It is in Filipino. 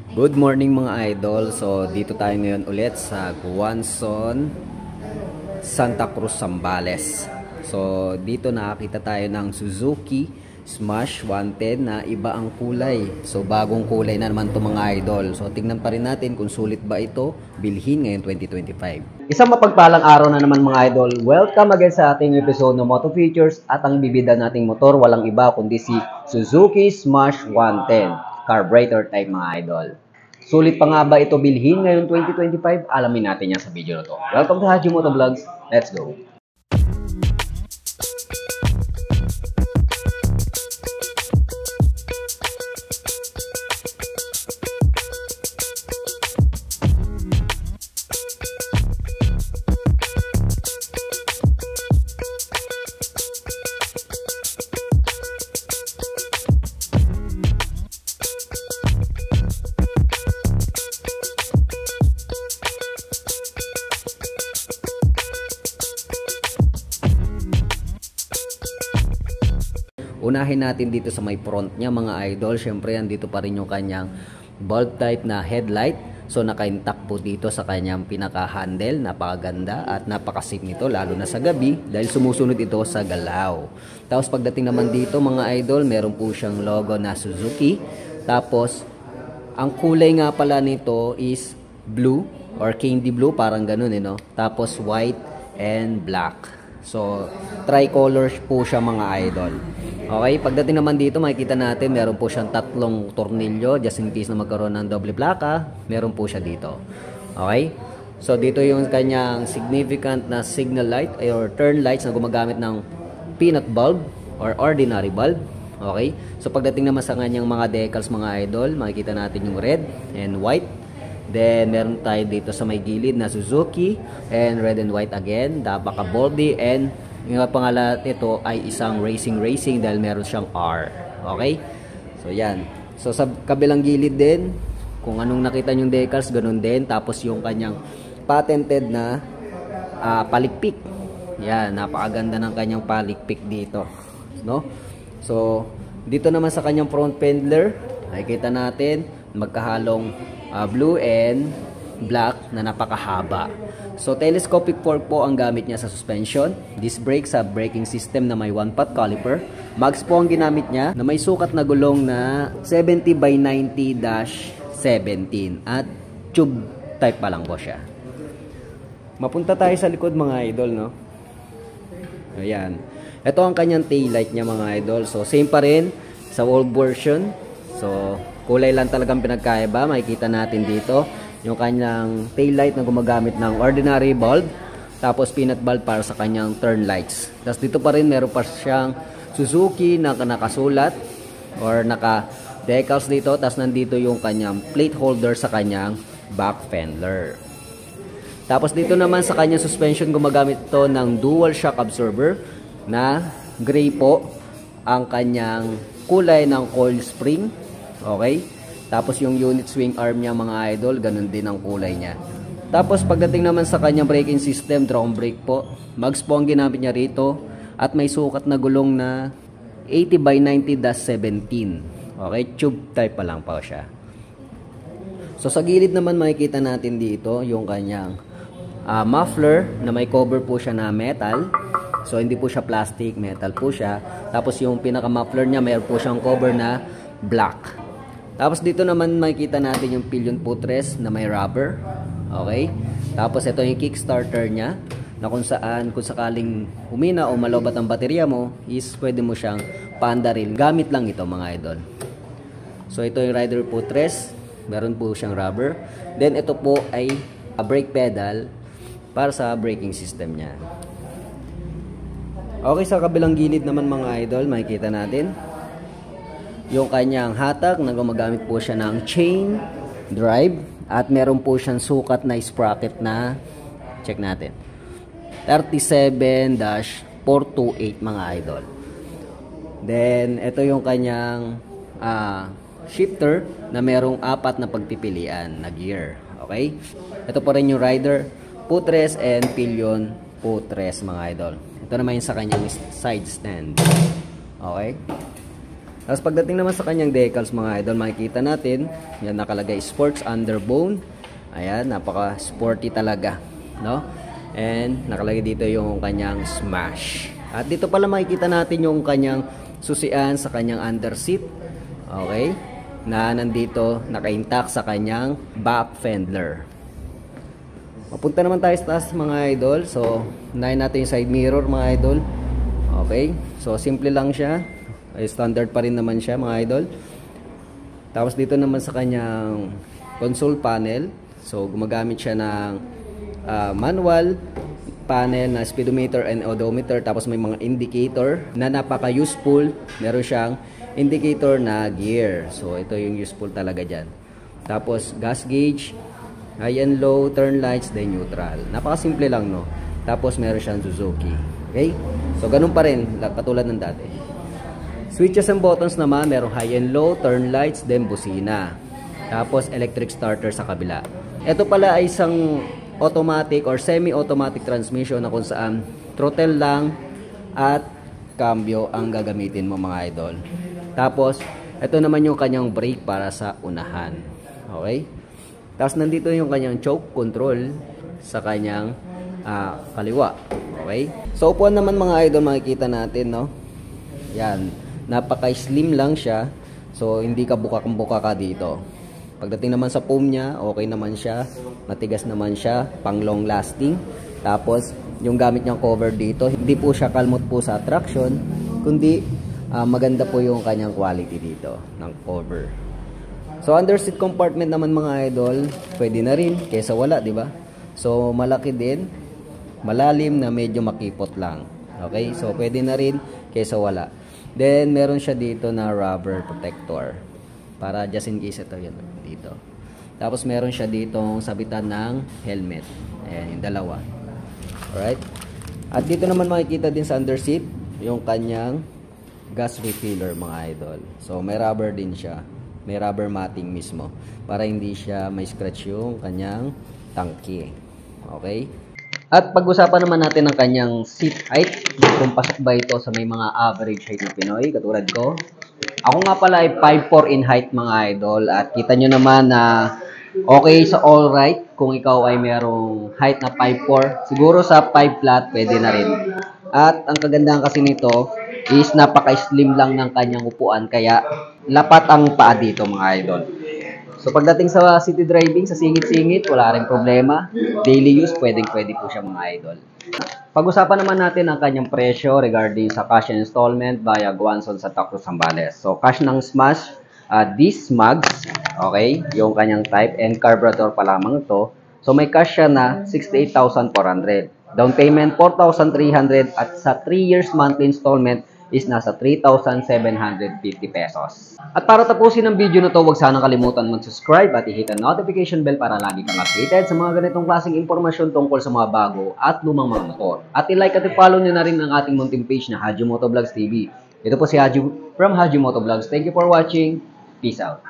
Good morning mga idol. So dito tayo ngayon ulit sa Guanzon, Santa Cruz, Zambales. So dito nakakita tayo ng Suzuki Smash 110 na iba ang kulay. So bagong kulay na naman to mga idol. So tingnan pa rin natin kung sulit ba ito bilhin ngayon 2025. Isang mapagpalang araw na naman mga idol. Welcome again sa ating episode ng Moto Features. At ang bibida nating motor walang iba kundi si Suzuki Smash 110 carburetor type mga idol. Sulit pa nga ba ito bilhin ngayon 2025? Alamin natin yan sa video na to. Welcome to Haji Moto Vlogs. Let's go! Unahin natin dito sa may front niya mga idol. Syempre yan dito pa rin yung kanyang bulb type na headlight. So naka-intact po dito sa kanyang pinaka-handle. Napakaganda at napaka-safe nito lalo na sa gabi dahil sumusunod ito sa galaw. Tapos pagdating naman dito mga idol, meron po siyang logo na Suzuki. Tapos ang kulay nga pala nito is blue or candy blue, parang ganun no? Tapos white and black. So, tricolor po siya mga idol. Okay, pagdating naman dito, makikita natin, meron po siyang tatlong tornilyo, just in case na magkaroon ng doble plaka, meron po siya dito. Okay, so dito yung kanyang significant na signal light or turn lights na gumagamit ng peanut bulb or ordinary bulb. Okay, so pagdating naman sa kanyang mga decals mga idol, makikita natin yung red and white. Then, meron tayo dito sa may gilid na Suzuki and red and white again. Napaka-boldy and yung pangalan nito ay isang racing dahil meron siyang R. Okay? So, yan. So, sa kabilang gilid din, kung anong nakita yung decals, ganun din. Tapos, yung kanyang patented na palikpik. Yan. Napakaganda ng kanyang palikpik dito. No? So, dito naman sa kanyang front fender, nakikita natin, magkahalong blue and black na napakahaba. So telescopic fork po ang gamit niya sa suspension. Disc brakes sa braking system na may 1-pot caliper. Mags po ang ginamit niya na may sukat na gulong na 70/90-17 at tube type pa lang po siya. Mapunta tayo sa likod mga idol, no? Ayan. Ito ang kanyang tail light niya mga idol. So same pa rin sa old version. So kulay lang talagang pinagkaiba. Makikita natin dito yung kanyang tail light na gumagamit ng ordinary bulb. Tapos peanut bulb para sa kanyang turn lights. Tapos dito pa rin meron pa siyang Suzuki na nakasulat or naka-decals dito. Tapos nandito yung kanyang plate holder sa kanyang back fender. Tapos dito naman sa kanyang suspension gumagamit ito ng dual shock absorber na gray po ang kanyang kulay ng coil spring. Okay? Tapos yung unit swing arm niya mga idol, ganun din ang kulay niya. Tapos pagdating naman sa kanyang braking system, drum brake po. Mags po ang ginamit niya rito at may sukat na gulong na 80/90-17. Okay? Tube type pa lang pa siya. So sa gilid naman makikita natin dito yung kanyang muffler na may cover po siya na metal. So hindi po siya plastic, metal po siya. Tapos yung pinaka muffler niya mayroon po siyang cover na black. Tapos dito naman makikita natin yung pillion footrest na may rubber. Okay? Tapos ito yung kickstarter niya na kung sakaling humina o malobat ang baterya mo is pwede mo siyang paandarin. Gamit lang ito mga idol. So ito yung rider footrest. Meron po siyang rubber. Then ito po ay brake pedal para sa braking system niya. Okay, sa kabilang gilid naman mga idol, makikita natin yung kanyang hatak na gumagamit po siya ng chain drive at meron po siyang sukat na sprocket na check natin 37-428 mga idol. Then ito yung kanyang shifter na merong 4 na pagpipilian na gear. Okay? Ito po rin yung rider footrest and pillion footrest mga idol. Ito naman yung sa kanyang side stand. Okay? Tapos pagdating naman sa kanyang decals mga idol, makikita natin, yan nakalagay sports underbone. Ayan, napaka sporty talaga, no? And nakalagay dito yung kanyang smash. At dito pala makikita natin yung kanyang susian sa kanyang underseat. Okay? Na nandito naka-intact sa kanyang back fender. Mapunta naman tayo sa taas mga idol. So, unahin natin yung side mirror mga idol. Okay? So, simple lang siya. Ay, standard pa rin naman siya mga idol. Tapos dito naman sa kanyang console panel. So, gumagamit siya ng manual panel na speedometer and odometer. Tapos may mga indicator na napaka-useful. Meron siyang indicator na gear. So, ito yung useful talaga dyan. Tapos, gas gauge, high and low, turn lights, then neutral. Napakasimple lang, no? Tapos, meron siyang Suzuki. Okay? So, ganun pa rin, katulad ng dati. Switches and buttons naman, merong high and low, turn lights, then busina. Tapos, electric starter sa kabila. Ito pala ay isang automatic or semi-automatic transmission na kung saan throttle lang at cambio ang gagamitin mo mga idol. Tapos, ito naman yung kanyang brake para sa unahan. Okay? Tapos, nandito yung kanyang choke control sa kanyang kaliwa. Okay? So, upuan naman mga idol, makikita natin, no? Yan. Napaka-slim lang siya. So, hindi ka bukak-buka ka dito. Pagdating naman sa foam niya, okay naman siya. Matigas naman siya. Pang long lasting. Tapos, yung gamit niyang cover dito, hindi po siya kalmot po sa traction, kundi maganda po yung kanyang quality dito ng cover. So, under seat compartment naman mga idol, pwede na rin kaysa wala, di ba? So, malaki din, malalim na medyo makipot lang. Okay? So, pwede na rin kaysa wala. Then, meron siya dito na rubber protector. Para just in case ito yun dito. Tapos, meron siya ditong sabitan ng helmet. Ayan, yung dalawa. Alright? At dito naman makikita din sa under seat, yung kanyang gas refiller mga idol. So, may rubber din siya. May rubber matting mismo. Para hindi siya may scratch yung kanyang tangke. Okay? At pag-usapan naman natin ang kanyang seat height. Kung pasok ba ito sa may mga average height na Pinoy, katulad ko. Ako nga pala ay 5'4" in height mga idol. At kita nyo naman na okay sa all right kung ikaw ay merong height na 5'4". Siguro sa 5 flat, pwede na rin. At ang kagandahan kasi nito is napaka-slim lang ng kanyang upuan. Kaya lapat ang paa dito mga idol. So pagdating sa city driving, sa singit-singit, wala rin problema. Daily use, pwedeng-pwede po siya mga idol. Pag-usapan naman natin ang kanyang presyo regarding sa cash installment via Guanzon sa Taclo Zambales. So cash ng Smash, this mags, okay, yung kanyang type, and carburetor pa lamang ito. So may cash siya na 68,400. Down payment 4,300 at sa 3 years monthly installment is nasa 3,750 pesos. At para tapusin ang video na to, huwag sanang kalimutan mag-subscribe at i-hit ang notification bell para lagi kang updated sa mga ganitong klaseng impormasyon tungkol sa mga bago at lumang mga motor. At i-like at i-follow nyo na rin ang ating munting page na Haji Motovlogs TV. Ito po si Haji from Haji Motovlogs. Thank you for watching. Peace out.